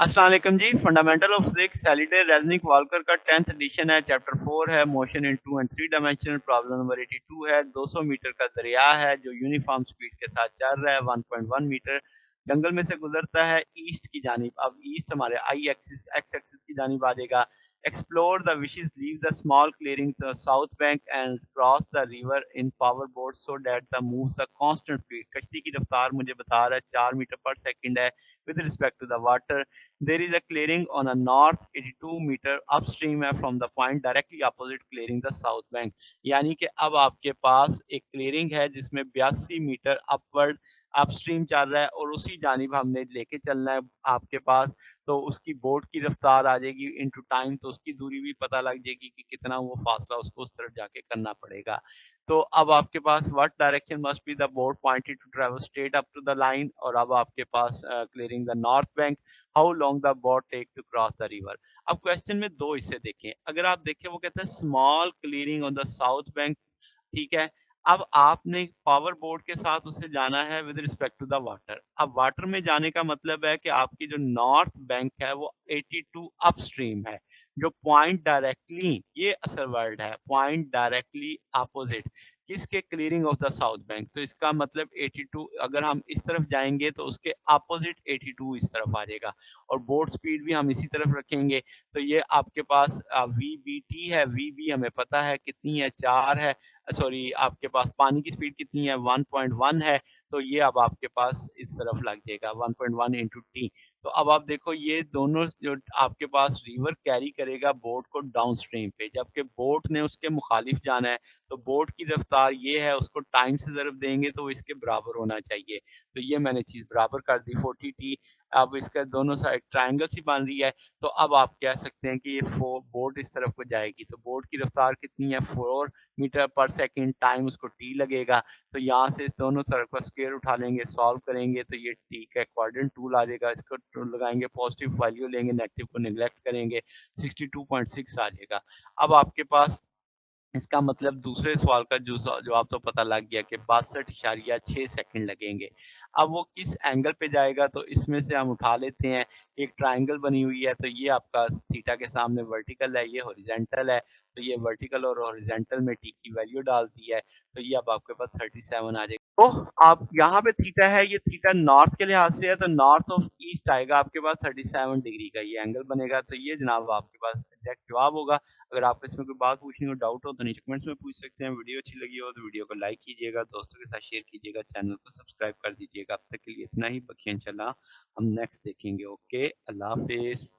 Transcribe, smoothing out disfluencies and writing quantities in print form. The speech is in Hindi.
अस्सलाम वालेकुम जी। Fundamental of physics Halliday Resnick Walker का 10th एडिशन है। चैप्टर 4 है motion in 2 and 3 dimensional. Problem number 82 है। 200 मीटर का दरिया है जो यूनिफॉर्म स्पीड के साथ चल रहा है। 1.1 मीटर जंगल में से गुजरता है ईस्ट की जानिब। अब ईस्ट हमारे आई एक्सिस एक्स एक्सिस की जानिब आ जाएगा। Explore the wishes leave the small clearing the south bank and cross the river in power boat so that the moves the constant speed. कश्ती की रफ्तार मुझे बता रहा है 4 मीटर पर सेकंड है with respect to the water. There is a clearing on a north 82-meter upstream है from the point directly opposite clearing the south bank। यानी कि अब आपके पास एक क्लियरिंग है जिसमें 82 मीटर अपवर्ड अपस्ट्रीम चल रहा है और उसी जानिब हमने लेके चलना है आपके पास। तो उसकी बोट की रफ्तार आ जाएगी इनटू टाइम, तो उसकी दूरी भी पता लग जाएगी कि कितना वो फासला उसको उस तरफ जाके करना पड़ेगा। तो अब आपके पास what direction must be the boat pointed to travel straight up to the line. और अब आपके पास clearing the north bank, how long the boat take to cross the river. अब क्वेश्चन में दो हिस्से देखें। अगर आप देखें वो कहते हैं small clearing on the south bank, ठीक है। अब आपने पावर बोट के साथ उसे जाना है with respect to the water. अब वाटर में जाने का मतलब है कि आपकी जो नॉर्थ बैंक है वो 82 अपस्ट्रीम है। जो पॉइंट डायरेक्टली, ये असल वर्ड है, पॉइंट डायरेक्टली अपोजिट किसके, clearing of the south bank. तो इसका मतलब 82, अगर हम इस तरफ जाएंगे तो उसके अपोजिट 82 इस तरफ आ जाएगा। और बोट स्पीड भी हम इसी तरफ रखेंगे। तो ये आपके पास वी बी टी है। वी बी हमें पता है कितनी है, 4 है। सॉरी, आपके पास पानी की स्पीड कितनी है, 1.1 है। तो ये अब आपके पास इस तरफ लग जाएगा 1.1 इंटू टी। तो अब आप देखो ये दोनों जो आपके पास रिवर कैरी करेगा बोट को डाउन स्ट्रीम पे, जबकि बोट ने उसके मुखालिफ जाना है। तो बोट की रफ्तार ये है, उसको टाइम से ज़रब देंगे तो इसके बराबर होना चाहिए। तो ये मैंने चीज़ बराबर कर दी 40 टी। अब इसका दोनों साइड ट्रायंगल सी बन रही है। तो अब आप कह सकते हैं कि ये बोट इस तरफ को जाएगी। तो बोट की रफ्तार कितनी है, 4 मीटर पर सेकंड, टाइम उसको टी लगेगा। तो यहाँ से इस दोनों तरफ का स्क्वायर उठा लेंगे, सॉल्व करेंगे तो ये टी का क्वाड्रेंट टूल आ जाएगा। इसको लगाएंगे, पॉजिटिव वैल्यू लेंगे, नेगेटिव को निगलेक्ट करेंगे, 62.6 आ जाएगा। अब आपके पास इसका मतलब दूसरे सवाल का जो जवाब तो पता लग गया कि 62.6 सेकंड लगेंगे। अब वो किस एंगल पे जाएगा, तो इसमें से हम उठा लेते हैं। एक ट्रायंगल बनी हुई है, तो ये आपका थीटा के सामने वर्टिकल है, ये हॉरिजॉन्टल है। तो ये वर्टिकल और हॉरिजॉन्टल में टी की वैल्यू डाल दी है। तो ये अब आपके पास 37 आ जाएगा। तो आप यहाँ पे थीटा है, ये थीटा नॉर्थ के लिहाज से है, तो नॉर्थ ऑफ ईस्ट आएगा आपके पास 37 डिग्री का ये एंगल बनेगा। तो ये जनाब आपके पास एग्जैक्ट जवाब होगा। अगर आपको इसमें कोई बात पूछनी हो, डाउट हो तो नीचे कमेंट्स में पूछ सकते हैं। वीडियो अच्छी लगी हो तो वीडियो को लाइक कीजिएगा, दोस्तों के साथ शेयर कीजिएगा, चैनल को सब्सक्राइब कर दीजिएगा। अब तक के लिए इतना ही, बाकी इंशाल्लाह हम नेक्स्ट देखेंगे। ओके, अल्लाह हाफिज।